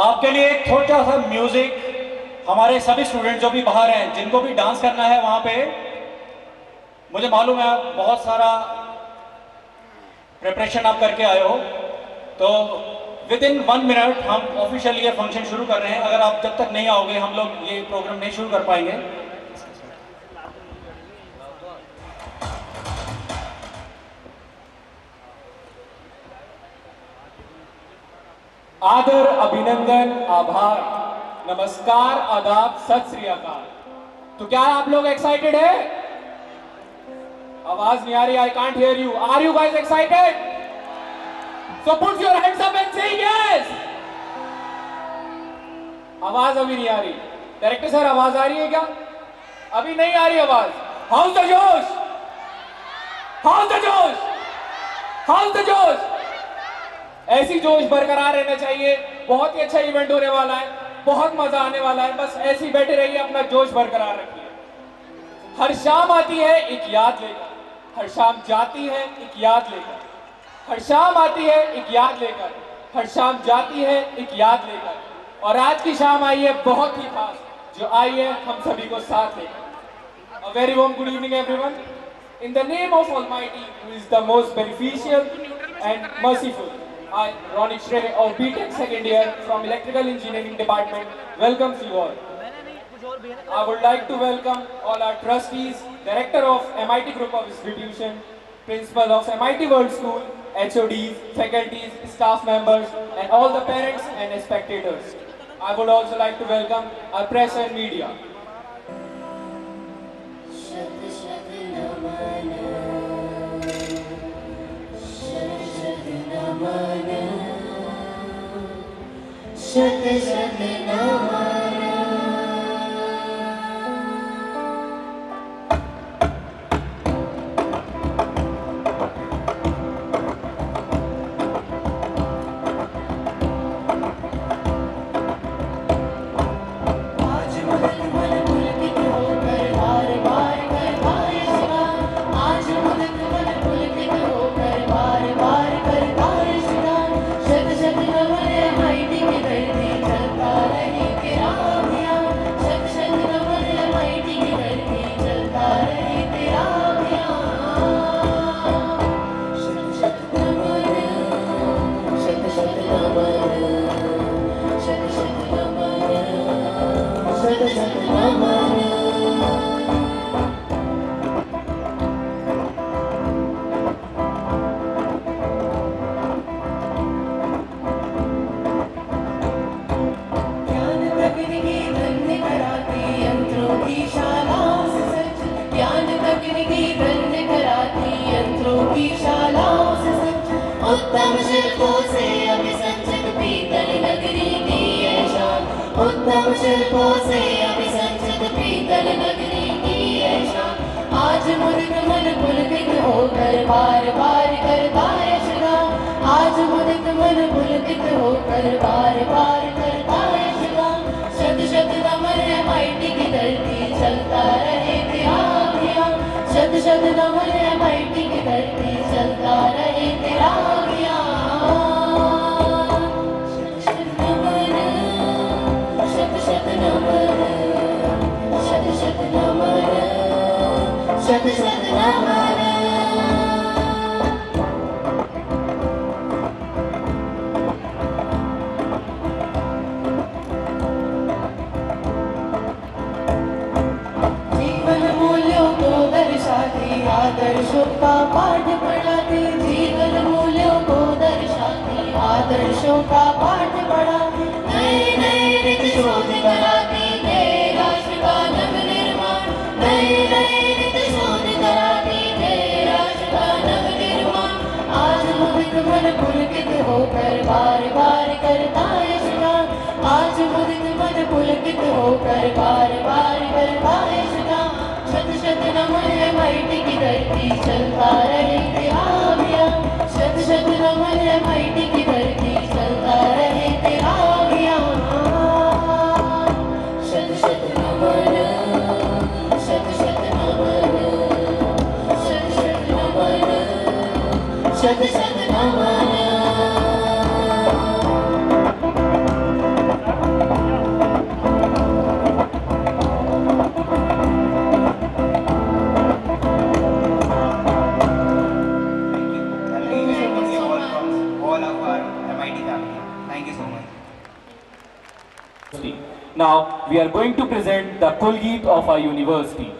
आपके लिए एक छोटा सा म्यूजिक, हमारे सभी स्टूडेंट जो भी बाहर हैं, जिनको भी डांस करना है वहाँ पे, मुझे मालूम है आप बहुत सारा प्रिपरेशन आप करके आए हो, तो विद इन 1 मिनट हम ऑफिशियली ये फंक्शन शुरू कर रहे हैं। अगर आप जब तक नहीं आओगे हम लोग ये प्रोग्राम नहीं शुरू कर पाएंगे। आदर, अभिनंदन, आभार, नमस्कार, आदाब, सत श्री अकाल। तो क्या आप लोग एक्साइटेड है? आवाज नहीं आ रही, I can't hear you. Are you guys excited? So put your hands up and say yes. आवाज अभी नहीं आ रही। डायरेक्टर सर आवाज आ रही है क्या? अभी नहीं आ रही आवाज। हाउस द जोश, हाउस द जोश, हाउस द जोश। ऐसी जोश बरकरार रहना चाहिए। बहुत ही अच्छा इवेंट होने वाला है, बहुत मजा आने वाला है। बस ऐसे ही बैठे रहिए, अपना जोश बरकरार रखिए। हर शाम आती है एक याद लेकर, हर शाम जाती है एक याद लेकर, हर शाम आती है एक याद लेकर, हर शाम जाती है एक याद लेकर। और आज की शाम आई है बहुत ही खास, जो आई है हम सभी को साथ लेकर। A very warm good evening everyone. In the name of Almighty, who is the most beneficial and merciful, I, Ronit Shrey, of BTech second year from Electrical Engineering Department, welcomes you all. I would like to welcome all our trustees, Director of MIT Group of Institution, Principal of MIT World School, HODs, faculties, staff members, and all the parents and spectators. I would also like to welcome our press and media. शत शत नमन। उत्तम शिल्पों से अभिसंचित पीतल नगरी की है शान, उत्तम शिल्पों से अभिसंचित पीतल नगरी की है शान। आज मुदित मन पुलकित होकर बार बार करता है श्रीराम, आज मुदित मन पुलकित होकर बार बार करता है श्रीराम। शत शत नमन MIT की धरती, चलता रहे तेरा अभियान, शत शत नमन MIT की धरती, चलता रहे तेरा अभियान। शत शत नमन, शत शत नमन, शत शत नमन, शत शत नमन। आदर्शों का पाठ पढ़ाती, जीवन मूल्यों को दर्शाती, आदर्शों का पाठ पढ़ाती, नए नए रीत शोध कराती, नए राष्ट्र का नव निर्माण, नए नए रीत शोध कराती, नए राष्ट्र का नव निर्माण। आज मुदित मन पुलकित होकर बार बार करता है श्रीराम, आज मुदित मन पुलकित होकर बार बार करता है श्रीराम। शत शत नमन MIT की धरती, चलता रहे तेरा अभियान, शत शत नमन MIT की धरती, चलता रहे तेरा अभियान। शत शत नमन, शत शत नमन, शत शत नमन, शत शत नमन। Now we are going to present the Kulgeet of our university.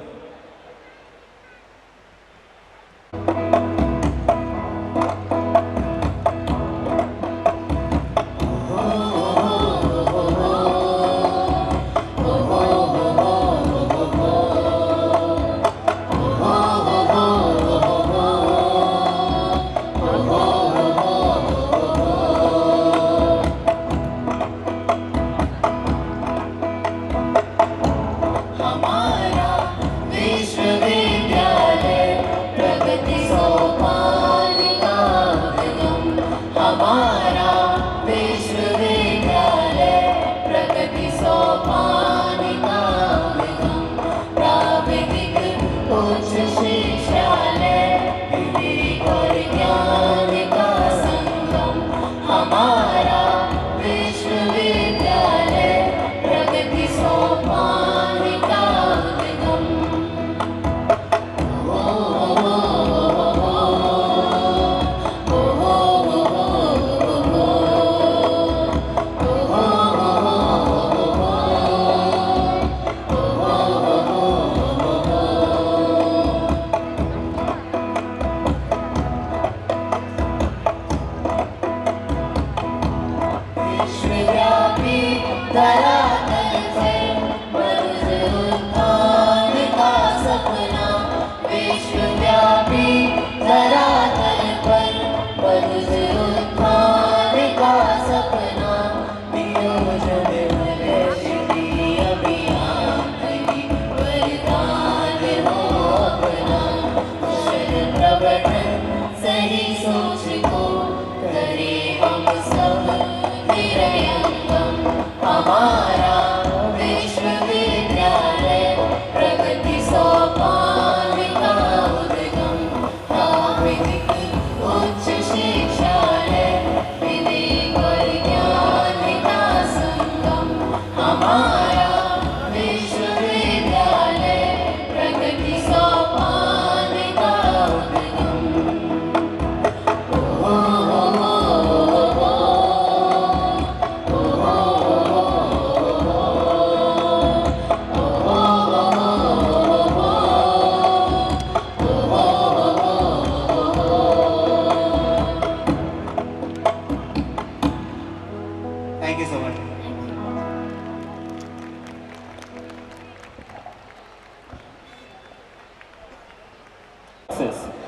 Thank you so much.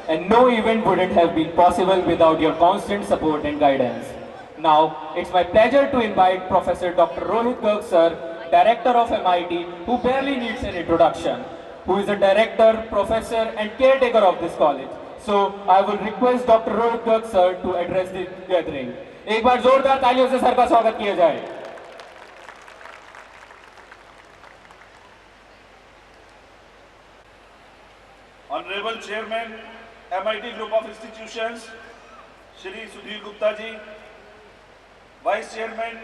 And no event wouldn't have been possible without your constant support and guidance. Now, it's my pleasure to invite Professor Dr. Rohit Garg sir, Director of MIT, who barely needs an introduction, who is a director, professor and caretaker of this college. So, I will request Dr. Rohit Garg sir to address the gathering. एक बार जोरदार तालियों से sir का स्वागत किया जाए। Honorable Chairman, MIT Group of Institutions, Shri Sudhir Gupta ji, Vice Chairman,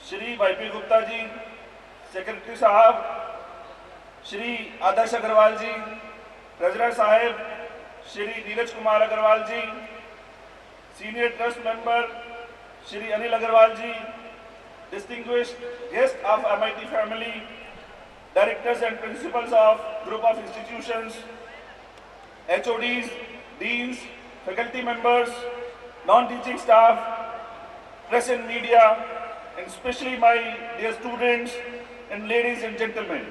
Shri YP Gupta ji, Secretary Sahab, Shri Adarsh Agarwal ji, Treasurer Sahib, Shri Neeraj Kumar Agarwal ji, Senior Trust Member, Shri Anil Agarwal ji, distinguished guests of MIT family, Directors and Principals of Group of Institutions, HODs, Deans, Faculty Members, Non-Teaching Staff, Press and Media, and especially my dear students and ladies and gentlemen.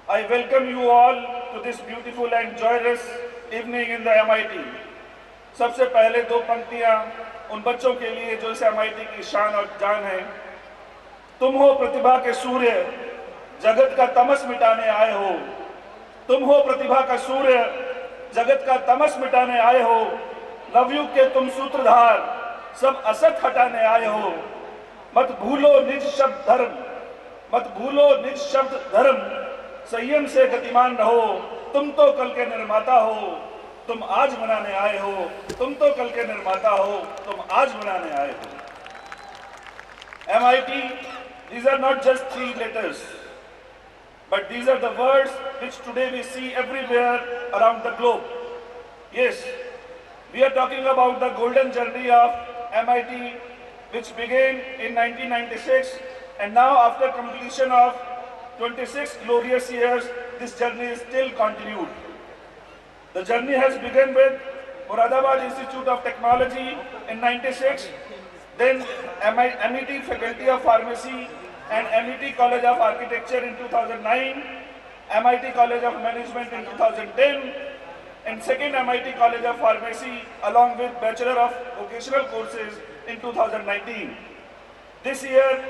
I welcome you all to this beautiful and joyous evening in the MIT. सबसे पहले दो पंक्तियां उन बच्चों के लिए जो इस MIT की शान और जान है। तुम हो प्रतिभा के सूर्य, जगत का तमस मिटाने आए हो। तुम हो प्रतिभा का सूर्य, जगत का तमस मिटाने आए हो। नवयुग के तुम सूत्रधार, सब असत हटाने आए हो। मत भूलो निज शब्द धर्म, मत भूलो निज शब्द धर्म, संयम से गतिमान रहो। तुम तो कल के निर्माता हो, तुम आज बनाने आए हो। तुम तो कल के निर्माता हो, तुम आज बनाने आए हो। MIT, these are not just three letters, but these are the words which today we see everywhere around the globe. Yes, we are talking about the golden journey of MIT, which began in 1996 And now, after completion of 26 glorious years, this journey is still continued. The journey has begun with Moradabad Institute of Technology in '96, then MET Faculty of Pharmacy and MET College of Architecture in 2009, MIT College of Management in 2010, and second MIT College of Pharmacy along with Bachelor of Vocational Courses in 2019. This year,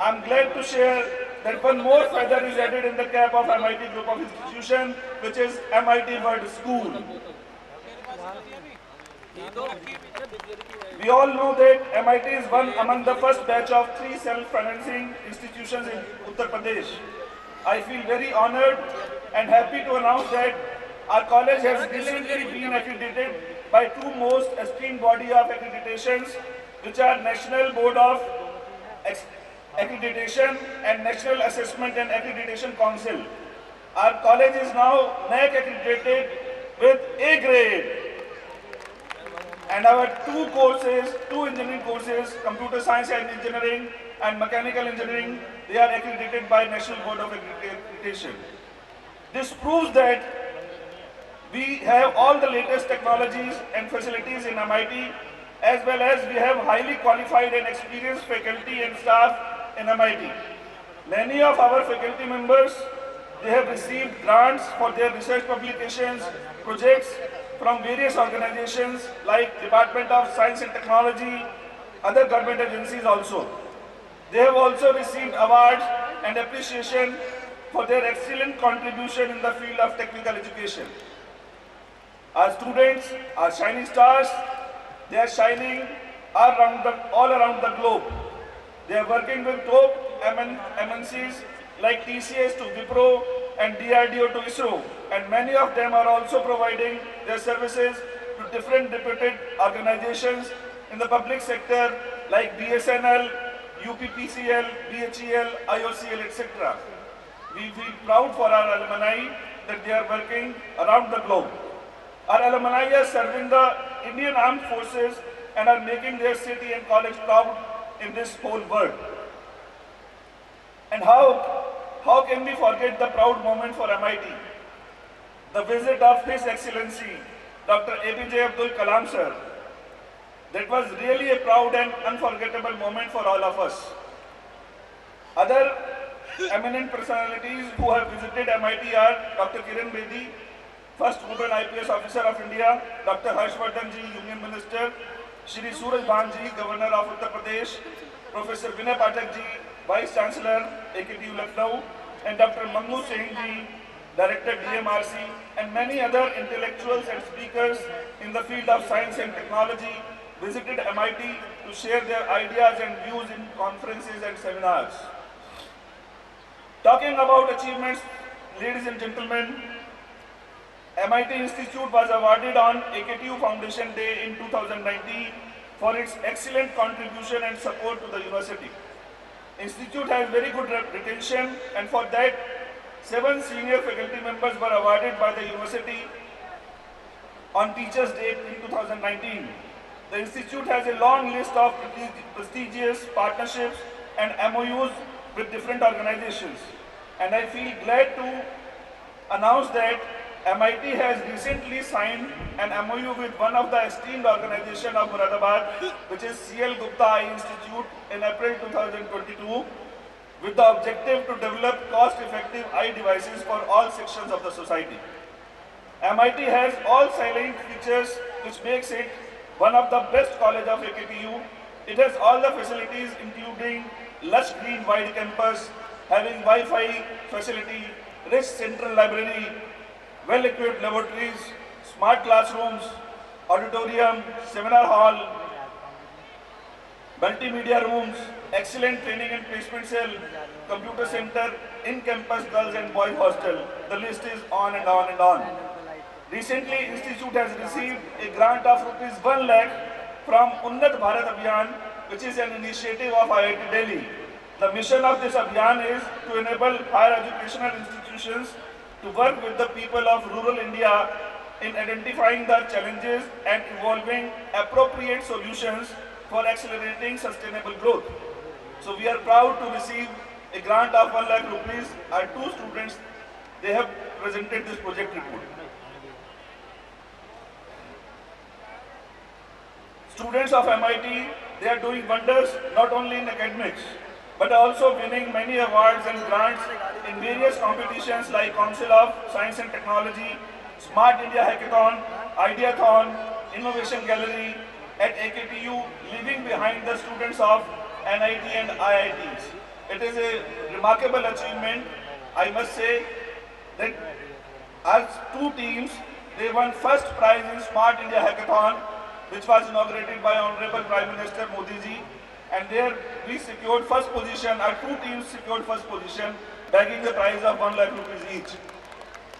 I'm glad to share that one more feather is added in the cap of MIT Group of Institutions, which is MIT World School. We all know that MIT is one among the first batch of 3 self-financing institutions in Uttar Pradesh. I feel very honored and happy to announce that our college has recently been accredited by 2 most esteemed body of accreditations, which are National Board of Accreditation and National Assessment and Accreditation Council. Our college is now NAAC accredited with A grade. And our 2 engineering courses, Computer Science and Engineering and Mechanical Engineering, they are accredited by National Board of Accreditation. This proves that we have all the latest technologies and facilities in MIT, as well as we have highly qualified and experienced faculty and staff in MIT. Many of our faculty members, they have received grants for their research publications, projects from various organizations like Department of Science and Technology, other government agencies also. They have also received awards and appreciation for their excellent contribution in the field of technical education. Our students are shining stars. They are shining all around the globe. They are working with top MNCs like TCS to Wipro and DRDO to ISRO, and many of them are also providing their services to different reputed organizations in the public sector like BSNL, UPPCL, BHEL, IOCL, etc. We feel proud for our alumni that they are working around the globe. Our alumni are serving the Indian Armed Forces and are making their city and college proud in this whole world. And how can we forget the proud moment for MIT? The visit of His Excellency Dr. APJ Abdul Kalam sir. That was really a proud and unforgettable moment for all of us. Other eminent personalities who have visited MIT are Dr. Kiran Bedi, First Woman IPS Officer of India, Dr. Harshvardhan ji, Union Minister, Shri Suraj Bhan ji, Governor of Uttar Pradesh, Professor Vinay Pathak ji, Vice Chancellor, AKTU Lucknow, and Dr. Mangu Singh ji, Director DMRC, and many other intellectuals and speakers in the field of science and technology visited MIT to share their ideas and views in conferences and seminars. Talking about achievements, ladies and gentlemen, MIT Institute was awarded on AKTU Foundation Day in 2019 for its excellent contribution and support to the university. Institute has very good retention, and for that, 7 senior faculty members were awarded by the university on Teachers' Day in 2019. The institute has a long list of prestigious partnerships and MOUs with different organizations, and I feel glad to announce that MIT has recently signed an MOU with one of the esteemed organizations of Moradabad, which is CL Gupta Eye Institute, in April 2022, with the objective to develop cost-effective eye devices for all sections of the society. MIT has all salient features which makes it one of the best colleges of AKTU. It has all the facilities including lush green wide campus, having Wi-Fi facility, rich central library, well-equipped laboratories, smart classrooms, auditorium, seminar hall, multimedia rooms, excellent training and placement cell, computer center, in-campus girls and boys hostel. The list is on and on and on. Recently, Institute has received a grant of ₹1 lakh from Unnat Bharat Abhiyan, which is an initiative of IIT Delhi. The mission of this Abhiyan is to enable higher educational institutions to work with the people of rural India in identifying the challenges and evolving appropriate solutions for accelerating sustainable growth. So we are proud to receive a grant of 1 lakh rupees. Our two students, they have presented this project report. Students of MIT, they are doing wonders not only in academics, but also winning many awards and grants in various competitions like Council of Science and Technology, Smart India Hackathon, Ideathon, Innovation Gallery at AKTU, leaving behind the students of NIT and IITs. It is a remarkable achievement. I must say that our two teams, they won first prize in Smart India Hackathon, which was inaugurated by Honorable Prime Minister Modi ji, and there we secured first position. Our two teams secured first position, bagging the prize of 1 lakh rupees each.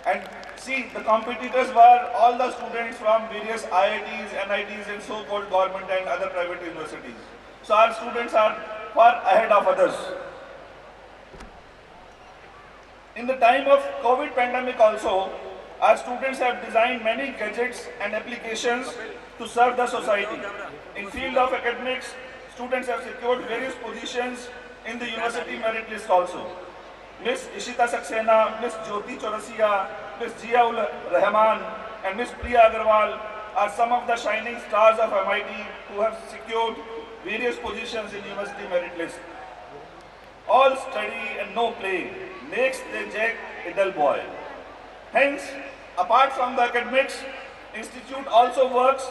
And see, the competitors were all the students from various IITs, NITs, and so-called government and other private universities. So our students are far ahead of others. In the time of COVID pandemic also, our students have designed many gadgets and applications to serve the society. In field of academics, students have secured various positions in the university merit list also. Miss Ishita Saxena, Miss Jyoti Chaurasia, Miss Jia-ul Rahman, and Miss Priya Agarwal are some of the shining stars of MIT who have secured various positions in university merit list. All study and no play makes the Jack a dull boy. Hence, apart from the academics, Institute also works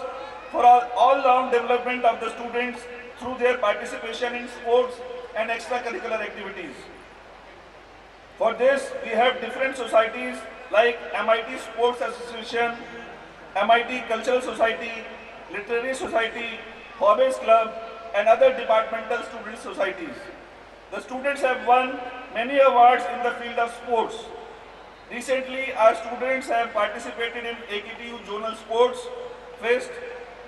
for all-round development of the students through their participation in sports and extracurricular activities. For this, we have different societies like MIT Sports Association, MIT Cultural Society, Literary Society, Hobbies Club, and other departmental student societies. The students have won many awards in the field of sports. Recently, our students have participated in AKTU Zonal Sports Fest,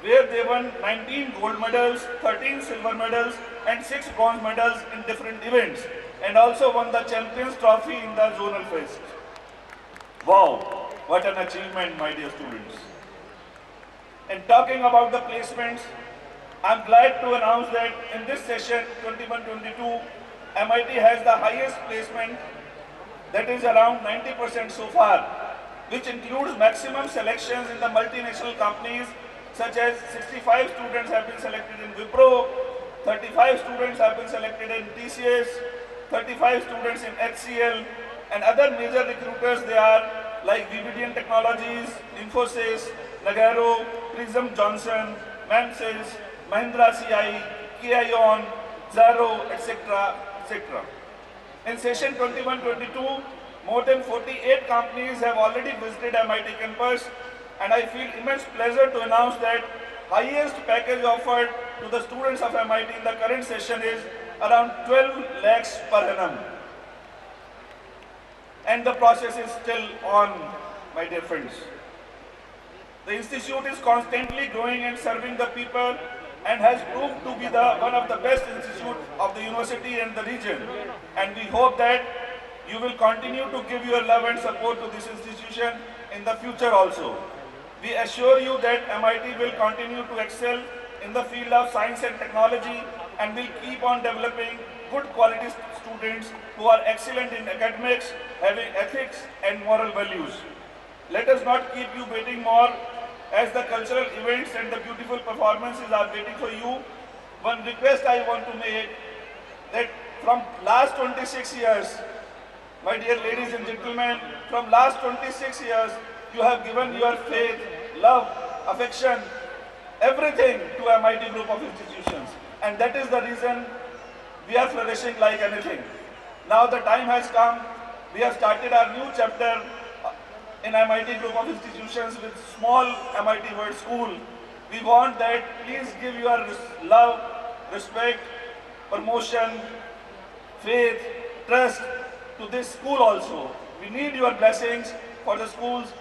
where they won 19 gold medals, 13 silver medals, and 6 bronze medals in different events, and also won the Champions Trophy in the Zonal Fest. Wow, what an achievement, my dear students. And talking about the placements, I'm glad to announce that in this session 21-22, MIT has the highest placement, that is around 90% so far, which includes maximum selections in the multinational companies, such as 65 students have been selected in Wipro, 35 students have been selected in TCS, 35 students in HCL, and other major recruiters they are like VBDN Technologies, Infosys, Nagarro, Prism Johnson, Mansys, Mahindra CI, KION, Zaro, etc. etc. In session 21-22, more than 48 companies have already visited MIT campus, and I feel immense pleasure to announce that highest package offered to the students of MIT in the current session is around 12 lakhs per annum. And the process is still on, my dear friends. The institute is constantly growing and serving the people and has proved to be one of the best institutes of the university and the region. And we hope that you will continue to give your love and support to this institution in the future also. We assure you that MIT will continue to excel in the field of science and technology and will keep on developing good quality students who are excellent in academics, having ethics and moral values. Let us not keep you waiting more, as the cultural events and the beautiful performances are waiting for you. One request I want to make, that from last 26 years, my dear ladies and gentlemen, from last 26 years, you have given your faith, love, affection, everything to MIT group of institutions. And that is the reason we are flourishing like anything. Now the time has come, we have started our new chapter in MIT group of institutions with small MIT World School. We want that please give your love, respect, promotion, faith, trust to this school also. We need your blessings for the schools.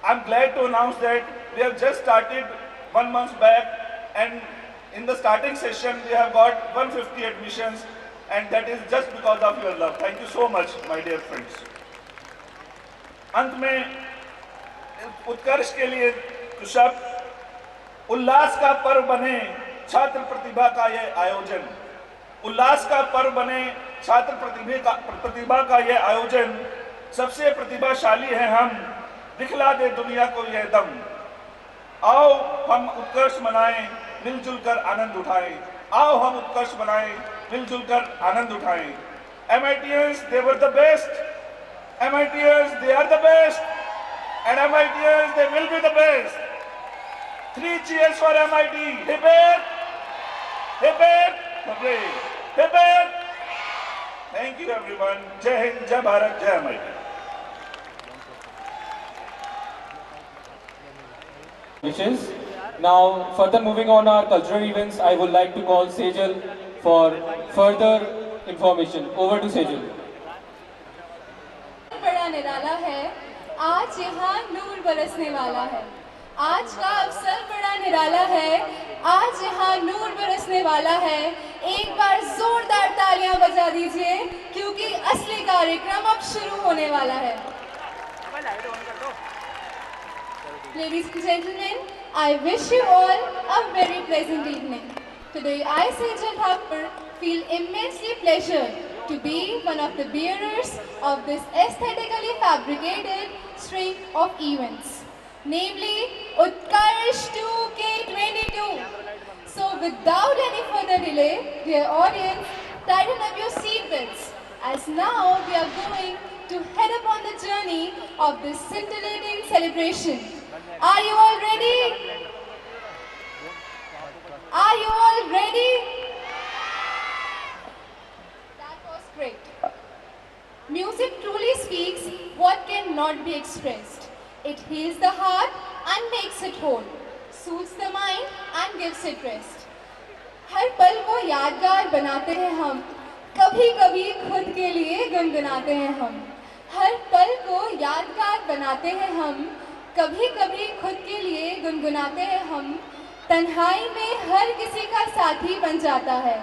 I'm glad to announce that we have just started 1 month back, and in the starting session we have got 150 admissions, and that is just because of your love. Thank you so much, my dear friends. अंत में उत्कर्ष के लिए कुशब उल्लास का पर्व बने छात्र प्रतिभा का यह आयोजन। उल्लास का पर्व बने छात्र प्रतिभा का यह आयोजन। सबसे प्रतिभाशाली है हम, दिखला दे दुनिया को यह दम। आओ हम उत्कर्ष मनाएं, मिलजुल कर आनंद उठाएं। आओ हम उत्कर्ष मनाएं, मिलजुल कर आनंद उठाएं। MITians, they were the best. MITians, they are the best. And MITians, they will be the best. 3 cheers for MIT. Hip hip, hip hip, hooray, hip hip. Thank you everyone. Jai Hind, Jai Bharat, Jai MIT. Wishes. Now, further moving on our cultural events, I would like to call Sejal for further information. Over to Sejal. बड़ा निराला है, आज यहाँ नूर बरसने वाला है। आज का अवसर बड़ा निराला है, आज यहाँ नूर बरसने वाला है। एक बार जोरदार तालियां बजा दीजिए, क्योंकि असली कार्यक्रम अब शुरू होने वाला है। Ladies and gentlemen, I wish you all a very pleasant evening. Today I, Sejal Thakur, feel immensely pleasured to be one of the bearers of this aesthetically fabricated string of events, namely Utkarsh 2K22. So without any further delay, dear audience, tighten up your seatbelts, as now we are going to head upon the journey of this scintillating celebration. Are you all ready? Are you all ready? That was great. Music truly speaks what cannot be expressed. It heals the heart and makes it whole, soothes the mind and gives it rest. हर पल को यादगार बनाते हैं हम, कभी कभी खुद के लिए गुनगुनाते हैं हम। हर पल को यादगार बनाते हैं हम, कभी कभी खुद के लिए गुनगुनाते हैं हम। तन्हाई में हर किसी का साथी बन जाता है,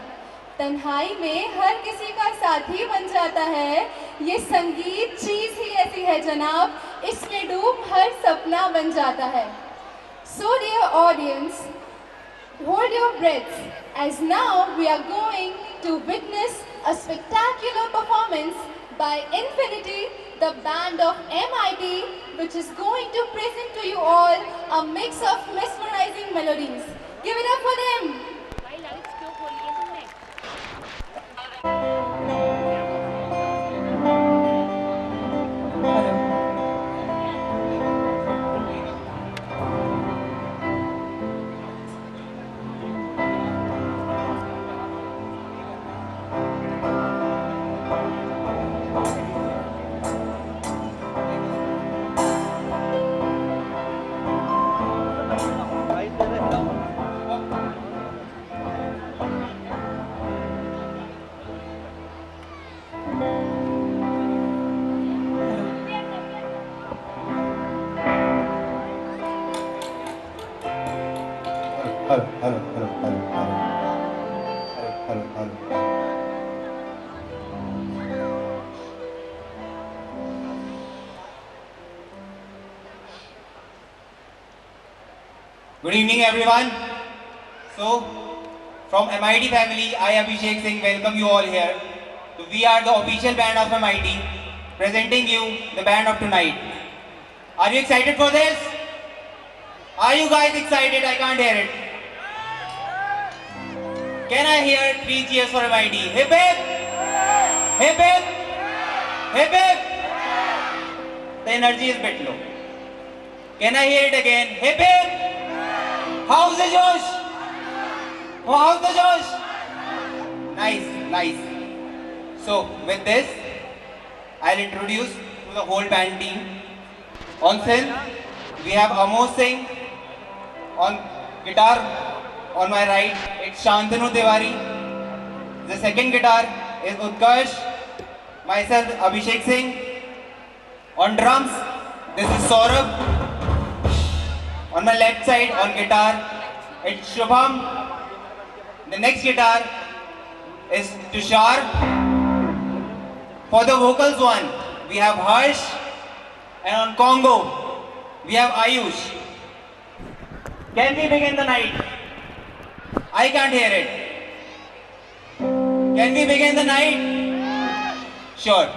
तन्हाई में हर किसी का साथी बन जाता है। ये संगीत चीज ही ऐसी है जनाब, इसमें डूब हर सपना बन जाता है। So dear audience, hold your breaths, as now we are going to witness a spectacular performance by Infinity, the band of MIT, which is going to present to you all a mix of mesmerizing melodies. Give it up for them! Good evening everyone. So, from MIT family, I Abhishek Singh welcome you all here. So, we are the official band of MIT, presenting you the band of tonight. Are you excited for this? Are you guys excited? I can't hear it. Can I hear 3 cheers for MIT? Hip hip! Hip hip! Hip hip! The energy is a bit low. Can I hear it again? Hip hip! How's the Josh? Oh, how's the Josh? Nice, nice. So, with this, I'll introduce to the whole band team. On synth, we have Amos Singh. On guitar, on my right, it's Shantanu Tiwari. The second guitar is Utkarsh. Myself, Abhishek Singh. On drums, this is Saurabh. On my left side, on guitar, it's Shubham. The next guitar is Tushar. For the vocals one, we have Harsh. And on Congo, we have Ayush. Can we begin the night? I can't hear it. Can we begin the night? Sure.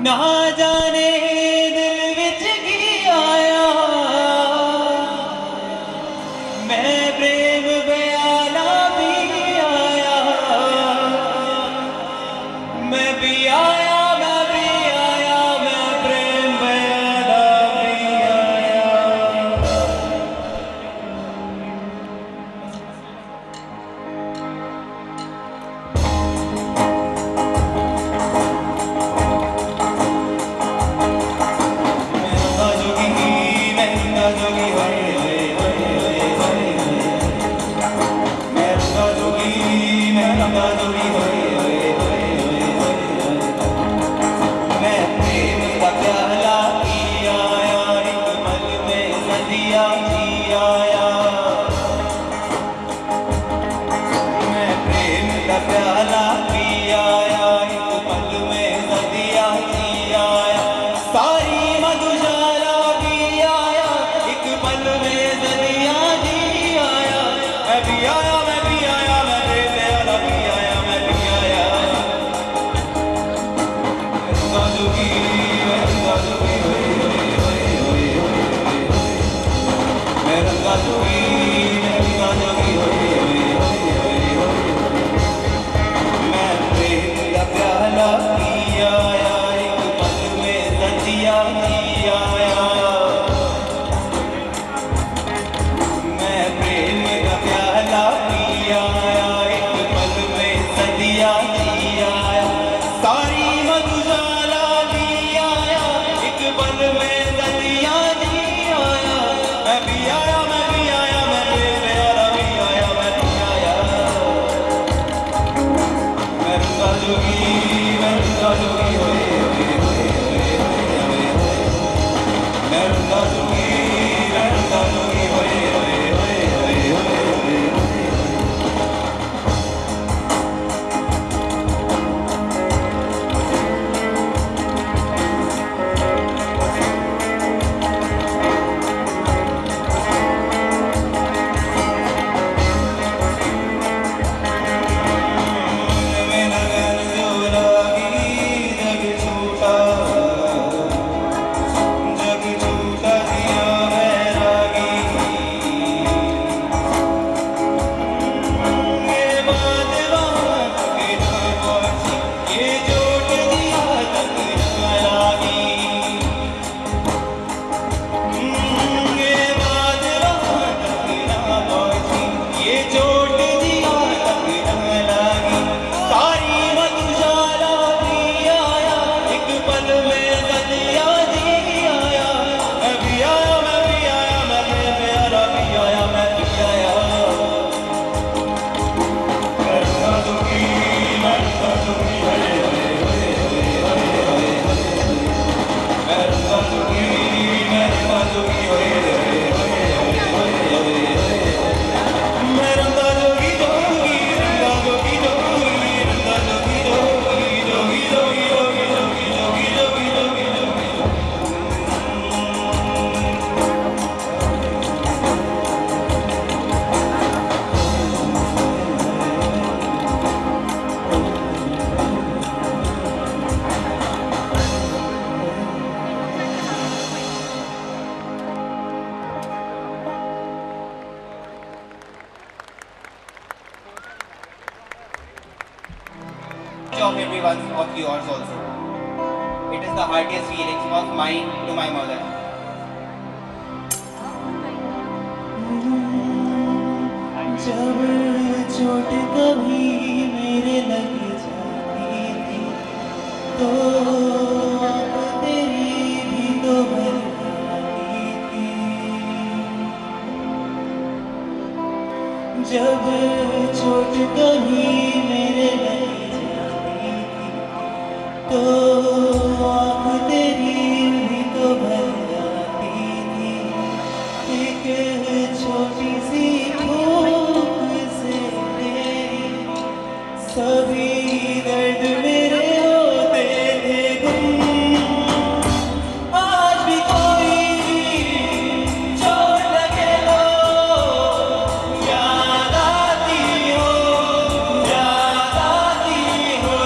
ना जाने दिल विच की आया मैं प्रेम बयाना भी आया मैं भी आया मैं भी आया मैं प्रेम बयाना भी आया Of everyone of yours also. It is the heartiest feelings of mine to my mother. जब चोट कभी मेरे लग जाती थी तो आँख तेरी भी तो भर जाती थी जब चोट कभी मेरे लग जाती थी तो आँख तेरी भी तो भर जाती थी छोटी सी भूख से सभी दर्द मेरे होते थे गुम। आज भी कोई चोट लगे हो याद आती हो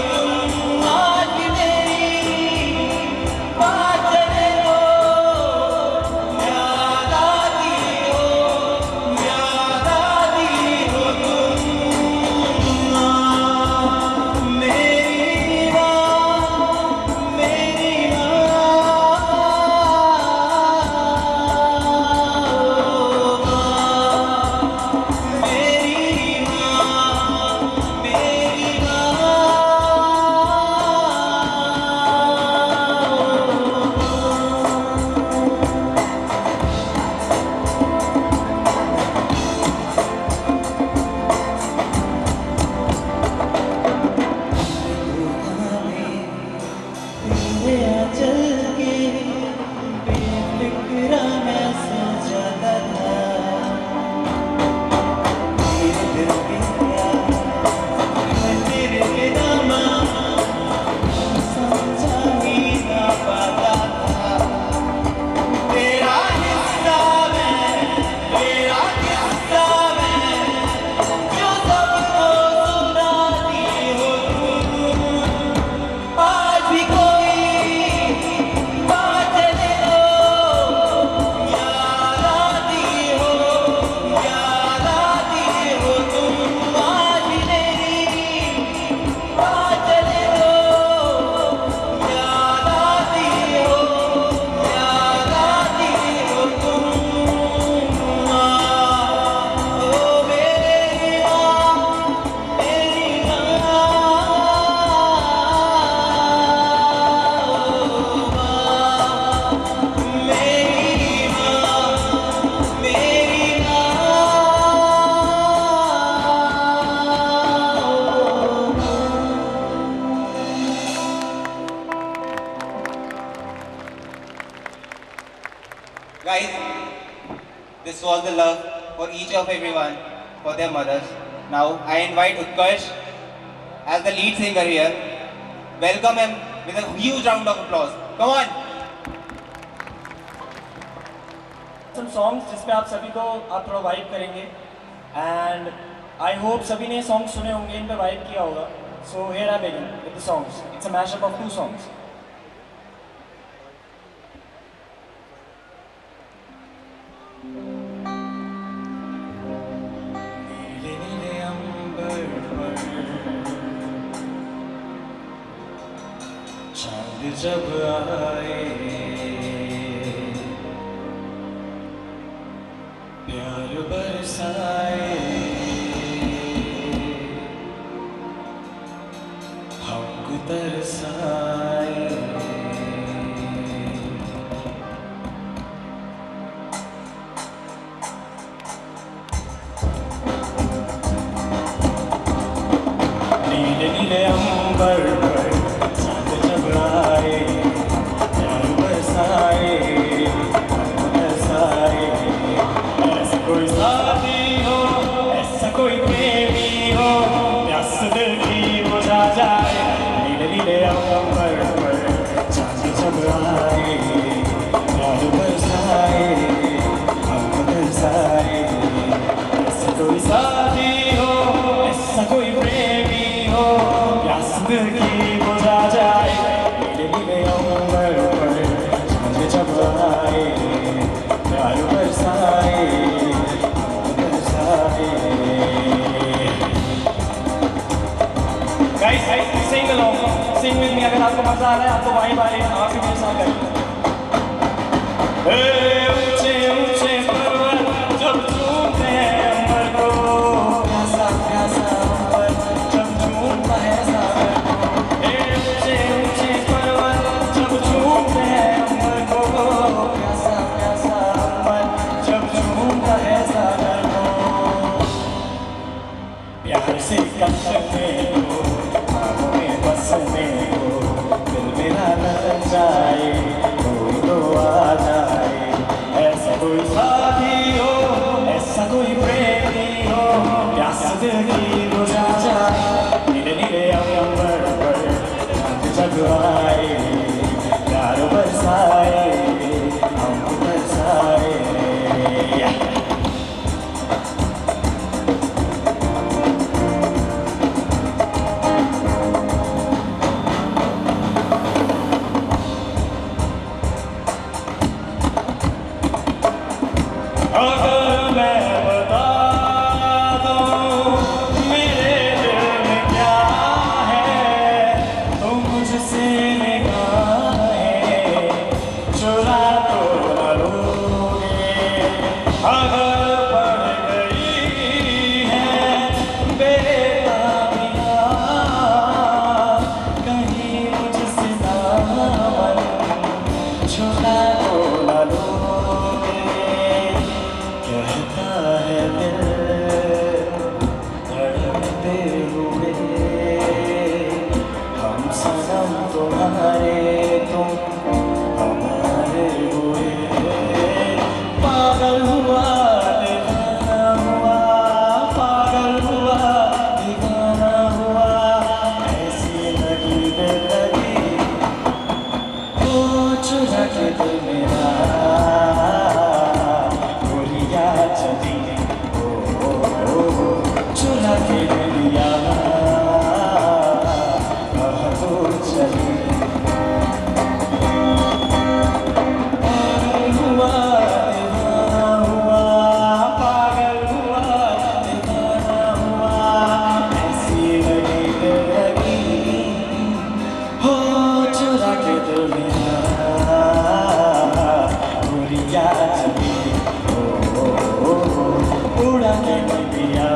तुम। आज भी मेरी बात चले हो याद आती हो तुम। मेरी चल के बेफिक्रा मैं सो जाता था। मेरे दिल में प्यार मैं तेरे बिना समझा ही ना पाता था। तेरा हिस्सा मैं तेरा किस्सा मैं जो सबको सुनाती हो तुम। आज भी कोई बात चले हो याद आती हो तुम। आज भी मेरी बात चले हो याद आती हो तुम। ओ मेरी माँ मेरी Guys, this was the love for each of everyone for their mothers. Now I invite Utkarsh as the lead singer here. Welcome him with a huge round of applause. Come on. some songs जिसमें आप सभी को आप थोड़ा vibe करेंगे and I hope सभी ने song सुने होंगे, इन पे वाइब किया होगा. So here I begin with the songs. It's a mashup of 2 songs. नीले नीले अंबर पर चांद जब आए, प्यार बरसाए, हमको तरसाए. नीले नीले अंबर पर चांद जब आए, प्यार बरसाए, हमको तरसाए. ऐसा कोई साथी हो, ऐसा कोई प्रेमी हो, प्यास दिल की बुझा जाए. नीले नीले अंबर पर चांद जब आए, प्यार बरसाए, हमको तरसाए. ऐसा कोई साथी हो, ऐसा कोई प्रेमी हो, प्यास दिल की बुझा जाए. नीले नीले अंबर पर चांद जब आए, प्यार बरसाए, Guys, sing along, sing with me. अगर आपको मजा आ रहा है, आपको वाइब आ रही है, आप भी मेरे साथ करें. ऊंचे ऊंचे पर्वत जब झूमते हैं अंबर को, प्यासा प्यासा अंबर जब झूमता है सागर. ऊंचे ऊंचे पर्वत जब झूमते हैं अंबर को, प्यासा प्यासा अंबर जब झूमता है सागर को. प्यार से कसने को, आँखों में बसने को, दिल मेरा लग जाए, कोई तो आ जाए. ऐसा जिंदगी गुजार जाए नीले नीले अंबर पर चांद जग आए प्यार बरसाए हम बरसाए अगर मैं बता दूं मेरे दिल में क्या है तो मुझसे निगाहें चुरा तो न लोगे अगर पड़ गई है बेताबियां कहीं मुझसे दामन छुड़ा तो न लोगे कहता है दिल धड़कते हुए हम सनम तुम्हारे तुम हमारे हुए पागल हुआ दीवाना हुआ पागल हुआ दीवाना हुआ ऐसी लगी बेलगी वो चुरा के दिल मेरा गोलियां चली चुरा के लिया कह तो चली पागल हुआ दीवाना हुआ पागल हुआ दीवाना हुआ ऐसी लगी हो चुरा के दिल मेरा गोलियां चली उड़ा के दिया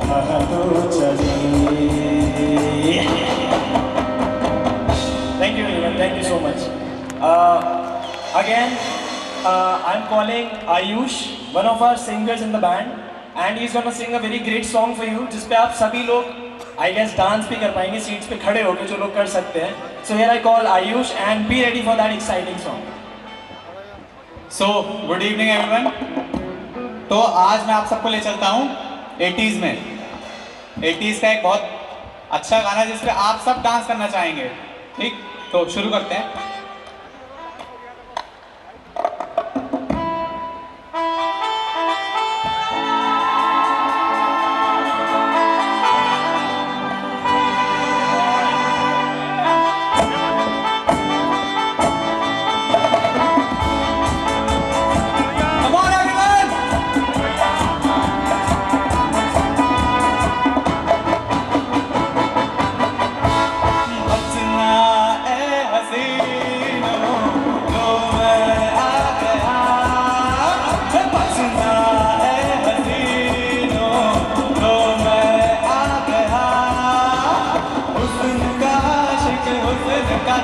कहा तो चली Thank you everyone, thank you so much. Again, I'm calling Ayush, one of our singers in the band, and he's gonna sing a very great song for you, जिसपे आप सभी लोग, I guess, dance भी कर पाएंगे seats पे खड़े होके जो लोग कर सकते हैं. So here I call Ayush and be ready for that exciting song. So good evening everyone. तो आज मैं आप सबको ले चलता हूँ 80s में। 80s का एक बहुत अच्छा गाना जिस पे आप सब डांस करना चाहेंगे। ठीक, तो शुरू करते हैं।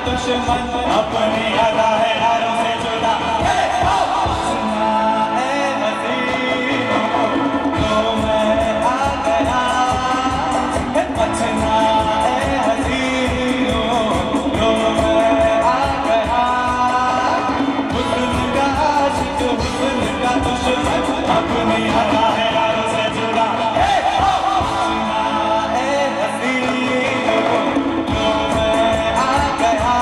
दुश्मन अपनी अदा है हारों से जुड़ा सुना ए हसीनों तो मैं आ गया बचना ए हसीनों तो मैं आ गया हुस्न का आशिक हुस्न का दुश्मन अपनी अदा है हारों से जुड़ा सुना ए हसीनों तो मैं आ गया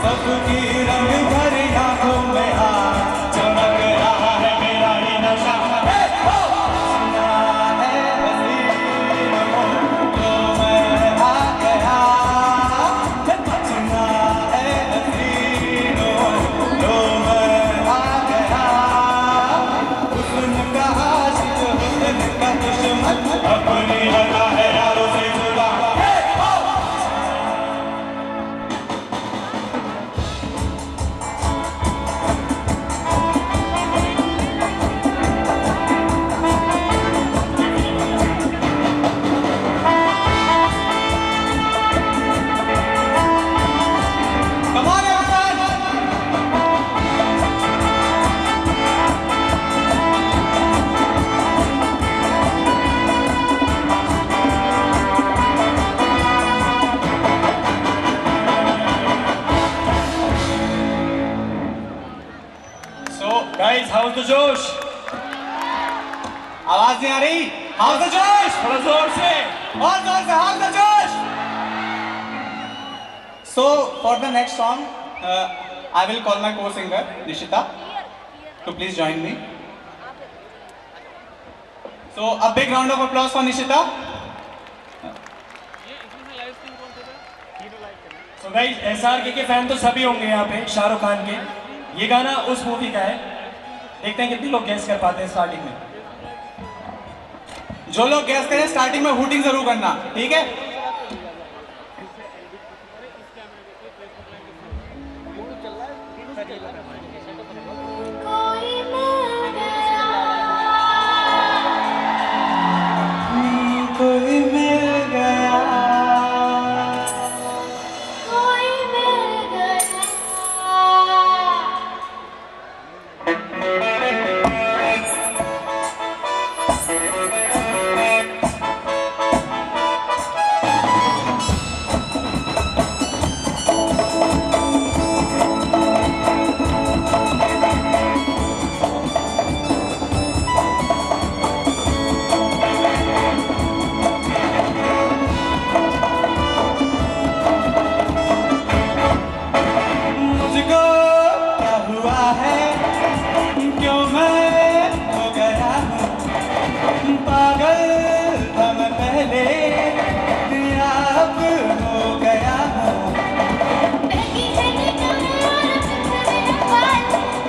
सबकी रंग भरी आंखों में आज चमक रहा है मेरा ही नशा सुना है हसीनों तो मैं आ गया बचना है हसीनों तो मैं आ गया हुस्न का आशिक हुस्न आवाज नहीं आ रही? हाउ द जोश, थोड़ा जोर से। और जोर से, हाउ द जोश। So for the next song, I will call my co-singer Nishita to please join me. So a big round of applause for Nishita. So guys, SRK के फैन तो सभी होंगे यहाँ पे, शाहरुख खान के। ये गाना उस मूवी का है। देखते हैं कितने लोग गैस कर पाते हैं स्टार्टिंग में। जो लोग गैस करें स्टार्टिंग में हूटिंग जरूर करना, ठीक है? कोई मिल गया, कोई मिल गया। मुझको क्या हुआ है, क्यों मैं हो गया हूँ पागल था मैं पहले, अब हो गया हूँ। बहकी चली कमर और फिसले बाल,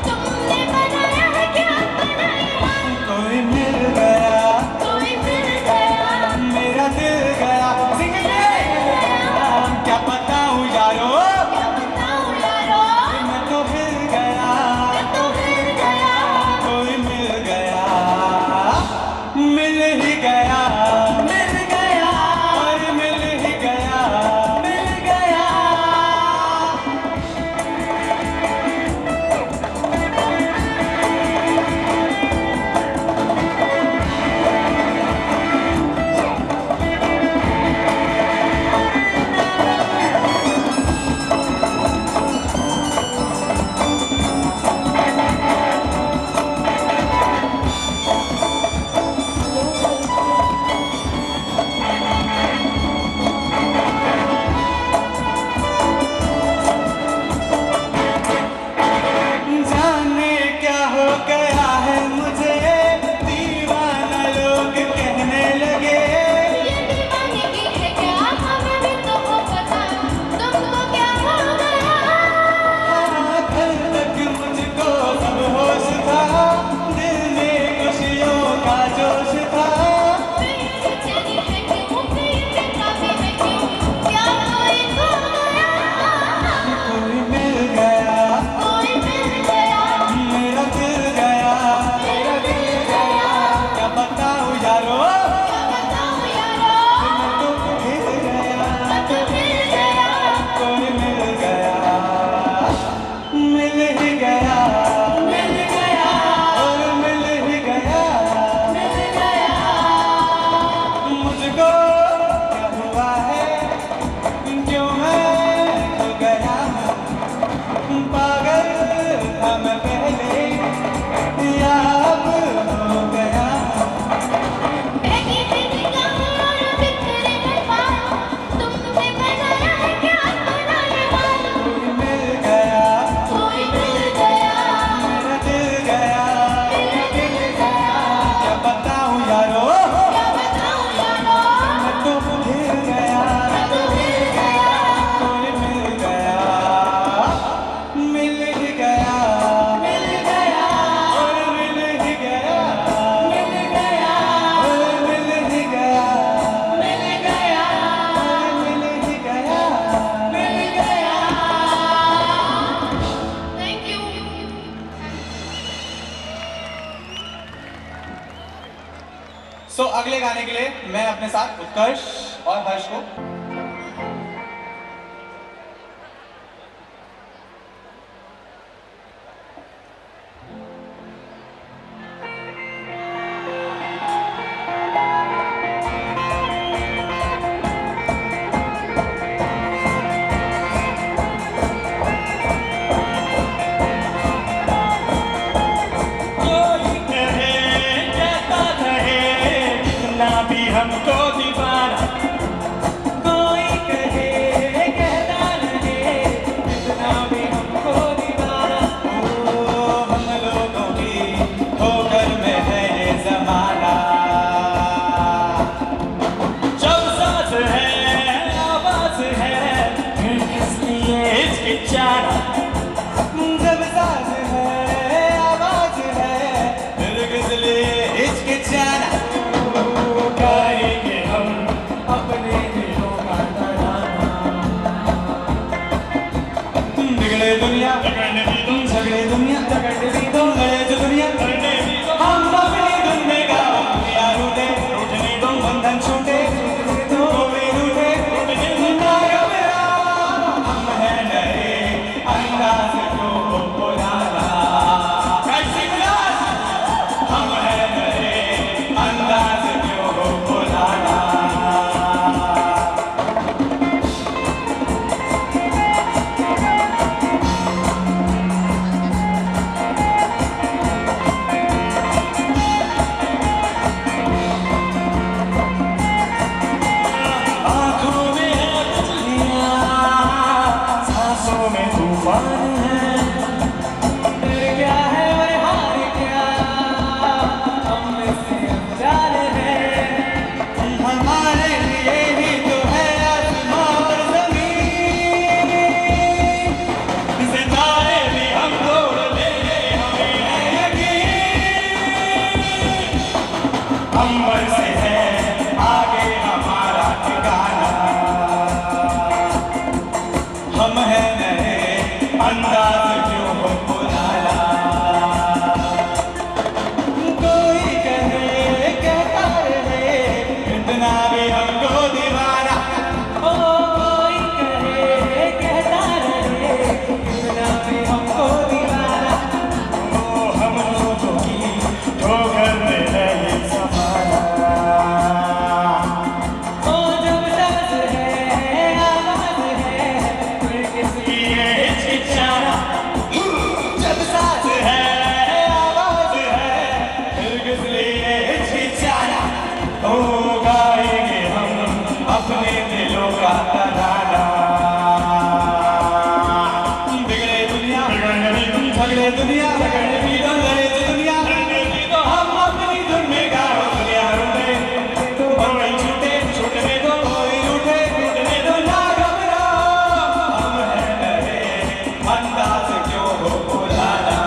तुमने बनाया है क्या बनाया? कोई मिल गया, कोई मिल गया। मेरा दिल गया, सिंग क्या बताऊँ यारो, क्या बताऊँ यारो, मैं तो हिल गया, मैं तो मिल गया। कोई मिल गया, मिल ही गया, मिल गया, और मिल ही गया, मिल गया। जाने क्या हो गया है मुझे, दीवाना लोग कहने लगे। ये दीवानगी है क्या, हमें भी तो हो पता, तुमको क्या हो गया? कल तक मुझको सब होश था, दिल में खुशियों का जोश था। मेरी चली है क्यों, मेरे काबे है क्यों, क्या कोई खो गया? कोई मिल गया, कोई मिल गया, मेरा दिल गया, मेरा दिल गया। क्या बताऊँ यारो, क्या बताऊँ यारो, मैं तो हिल गया, मैं तो मिल गया। कोई मिल गया, मिल ही गया, मिल गया, और मिल ही गया, मिल गया। मुझको क्या हुआ है, क्यों मैं हो गया हूँ पागल था मैं पहले, अब हो गया हूँ। बहकी चली कमर और फिसले बाल, तुमने बनाया है क्या बनाने वाला? कोई मिल गया, कोई मिल गया, मेरा दिल गया, मेरा दिल गया। क्या बताऊँ यारो, क्या बताऊँ यारो, मैं तो हिल गया, मैं तो मिल गया। कोई मिल गया, मिल ही गया, मिल गया, और मिल ही गया, मिल गया, और मिल ही गया, मिल गया, और मिल ही गया, मिल गया। Thank you. सो अगले गाने के लिए मैं अपने साथ उत्कर्ष और हर्ष को कोई कहे कहता रहे, हमको दीवाना, कोई कहे कहता रहे कितना भी हमको दीवाना। ओ हम लोगों की ठोकर में है ये जमाना, जब सांस है आवाज है फिर किस लिए हिचकिचाना। जब सांस है आवाज है फिर किस लिए हिचकिचाना। गाएंगे हम अपने दिलों का तराना, बिगड़े दुनिया बिगड़ने भी दो, झगड़े दुनिया झगड़ने भी दो, लड़े जो दुनिया लड़ने भी दो। हम अपनी धुन में गाओ, दुनिया रूठे रूठने दो, बंधन छूटे तो भी रूठे रूठने दो। ना घबराओ, हम हैं नए अंदाज को पुराना। कैसी क्लास, हम हैं नए अंदाज को पुराना। आँखों में है बिजलियाँ, सांसों में तूफान है। डर क्या है और हार क्या, हम में से अनजान है। हमारे लिए ही तो है आसमां और ज़मीन, सितारे भी हम तोड़ देंगे हमें है यकीन। अंबर से है आगे हमारा ठिकाना, हम हैं नए अंदाज क्यों हो पुराना। कोई कहे कहता रहे कितना भी हमको दीवाना। ओ कोई कहे कहता रहे कितना भी हमको दीवाना। ओ हम लोगों की ठोकर में है ये ज़माना। ओ जब सांस है आवाज है फिर किस लिए हिचकिचाना। जब सांस है आवाज है फिर किस लिए हिचकिचाना। ओ गाएंगे हम अपने दिलों का तराना, बिगड़े दुनिया बिगड़ने भी दो, झगड़े दुनिया झगड़ने भी दो, लड़े जो दुनिया लड़ने भी दो। हम अपनी धुन में गाओ, दुनिया रूठे तो बंधन छूटे छूटने दो, कोई रूठे रूठने दो। ना घबराओ, हम हैं नए अंदाज क्यों हो पुराना।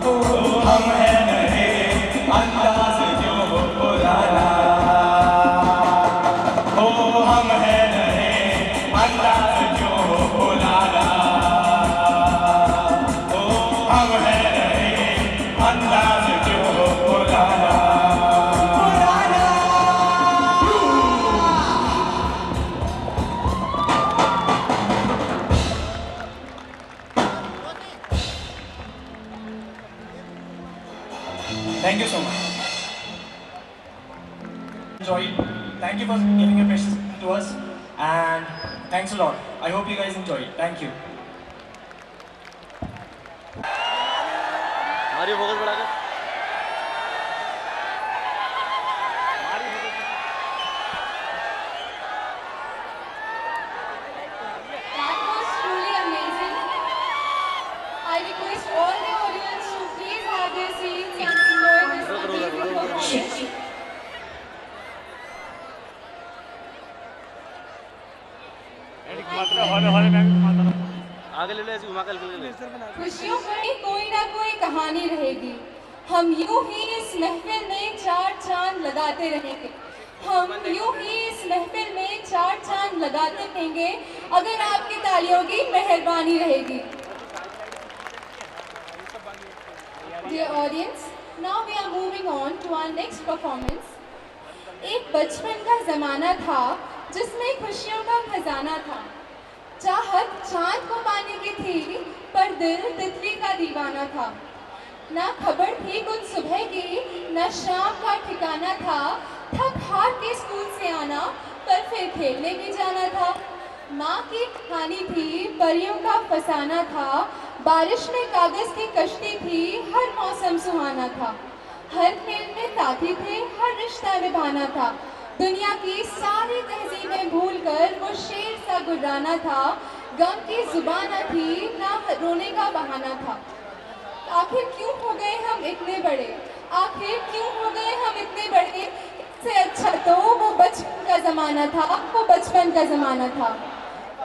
ओ हम हैं नए अंदाज क्यों हो पुराना। ओ हम हैं नए अंदाज क्यों हो पुराना। ओ हम हैं नए अंदाज क्यों हो पुराना। पुराना। Thank you so much. Enjoyed. Thank you for giving your precious to us, and thanks a lot. I hope you guys enjoyed. Thank you. हमारी फोकस बढ़ा के That was truly amazing. I request all the audience to please have their seats and enjoy this beautiful performance. आगे ले ले ऐसे घुमा कर ले। खुशियों की कोई ना कोई कहानी रहेगी। हम यूं ही इस महफिल में चार चांद लगाते रहेंगे। हम यूं ही इस महफिल में चार चांद लगाते रहेंगे अगर आपकी तालियों की मेहरबानी रहेगी। Dear audience, now we are moving on to our next performance. एक बचपन का जमाना था जिसमें खुशियों का खजाना था। चाहत चांद को पाने की थी पर दिल तितली का दीवाना था। ना खबर थी कुछ सुबह की, ना शाम का ठिकाना था। थक हार के स्कूल से आना पर फिर खेलने भी जाना था। माँ की कहानी थी, परियों का फसाना था। बारिश में कागज की कश्ती थी, हर मौसम सुहाना था। हर खेल में साथी थे, हर रिश्ता निभाना था। दुनिया की सारी तहजीबें भूलकर वो शेर सा गुर्राना था। गम की जुबान न थी, ना रोने का बहाना था। आखिर क्यों हो गए हम इतने बड़े, आखिर क्यों हो गए हम इतने बड़े। इससे अच्छा तो वो बचपन का ज़माना था, वो बचपन का ज़माना था।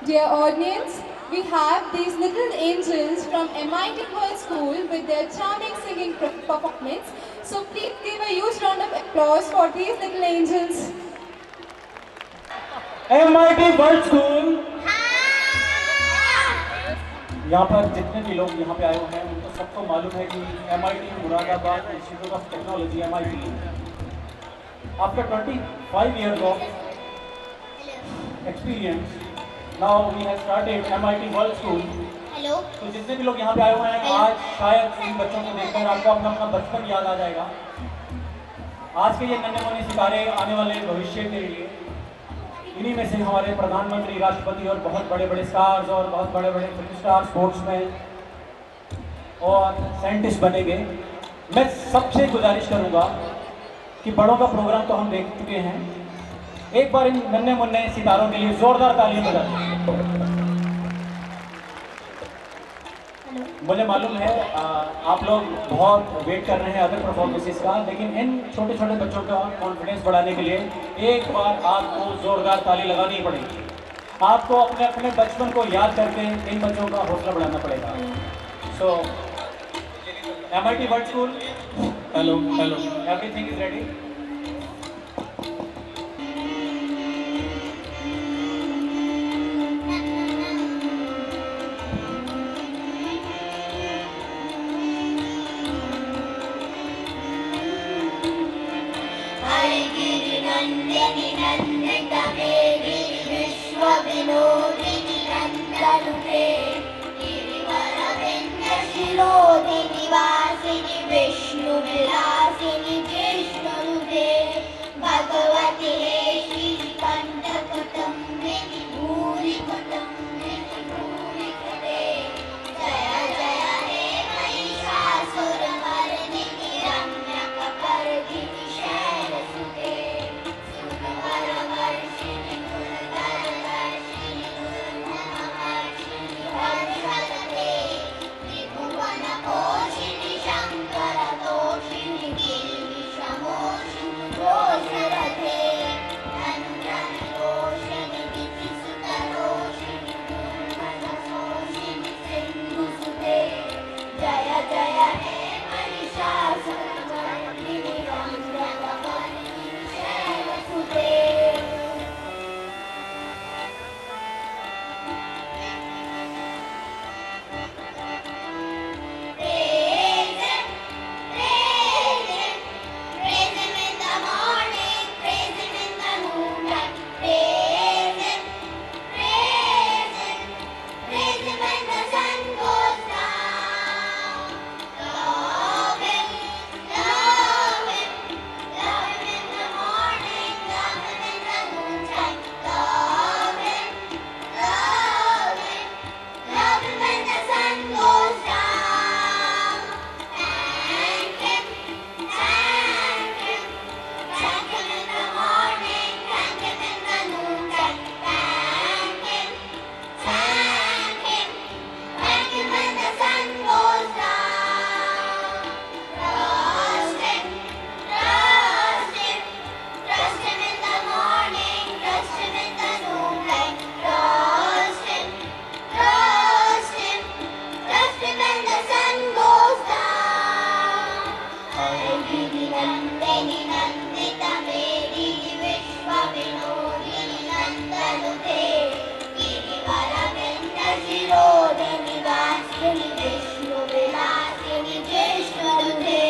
Dear audience, we have these little angels from MIT World School with their charming singing performance. So please give a huge round of applause for these little angels. MIT World School। यहाँ पर जितने भी लोग यहाँ पे आए हुए हैं उनको सबको मालूम है कि MIT Moradabad institute of technology MIT after 25 years of experience now we have started MIT World School। Hello. तो जितने भी लोग यहाँ पे आए हुए हैं आज शायद इन बच्चों को देखकर आपको अपना अपना बचपन याद आ जाएगा। आज के ये नन्हे मुन्ने सितारे आने वाले भविष्य के लिए इन्हीं में से हमारे प्रधानमंत्री, राष्ट्रपति और बहुत बड़े बड़े स्टार्स और बहुत बड़े बड़े फिल्म स्टार, स्पोर्ट्समैन और साइंटिस्ट बनेंगे। मैं सबसे गुजारिश करूँगा कि बड़ों का प्रोग्राम तो हम देख चुके हैं, एक बार इन नन्हे मुन्ने सितारों के लिए जोरदार तालियां बजाएं। मुझे मालूम है आप लोग बहुत वेट कर रहे हैं अदर परफॉर्मेंसेस का, लेकिन इन छोटे छोटे बच्चों का कॉन्फिडेंस बढ़ाने के लिए एक बार आपको जोरदार ताली लगानी पड़ेगी। आपको अपने अपने बचपन को याद करके इन बच्चों का हौसला बढ़ाना पड़ेगा। So MIT world school, hello hello, everything is ready. विनोदिनी नंदनुते गिरिवरविंदशिरोदिनि वासिनि विष्णु विलासिनि जिष्णुनुते भगवति हे श्रीकंठ कुटुंबिनि भूरि कुटुंबिनि भूरि कृते जय जय हे महिषासुरमर्दिनि रम्यकपर्दिनि शैलसुते सुरवरवर्षिणि दुर्धरवर्षिणि दुर्धमवर्षिणि हर्षदते त्रिभुवनपोषिणि शङ्करतोषिणि गिरिशमोषिणि घोषरथे धनुधनुरोषिणि दितिसुतरोषिणि दुर्मदशोषिणि सिन्धुसुते जय जय हे महिषासुरमर्दिनि रम्यकपर्दिनि शैलसुते। Praise him in the morning, praise him in the noonlight, praise him when the sun goes down. Love him in the morning, love him in the noontime, love him when the sun goes down. Thank him in the morning, thank him in the noontime, thank him when the sun goes down. Trust him in the morning, trust him in the noontime, trust him when the sun goes down. गिरिनन्दिनि नन्दितमेदिनि विश्वविनोदिनि नन्दनुते गिरिवरविन्दशिरोदिनि वासिनि विष्णुविलासिनि जिष्णुनुते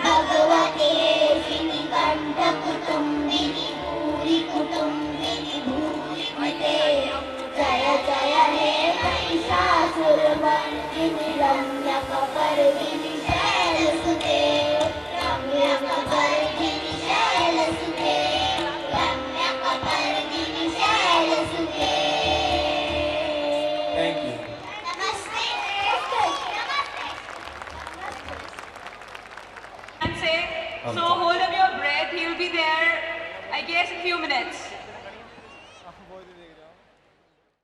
भगवति हेशिनि कण्ठकुटुम्बिनि भूरि कुटुम्बिनि भूरि कृते जय जय हे महिषासुरमर्दिनि रम्यकपर्दिनि शैलसुते रम्यकपर्दिनि शैलसुते रम्यकपर्दिनि शैलसुते। Thank you. नमस्ते। से So hold up your breath. He'll be there, I guess, in few minutes.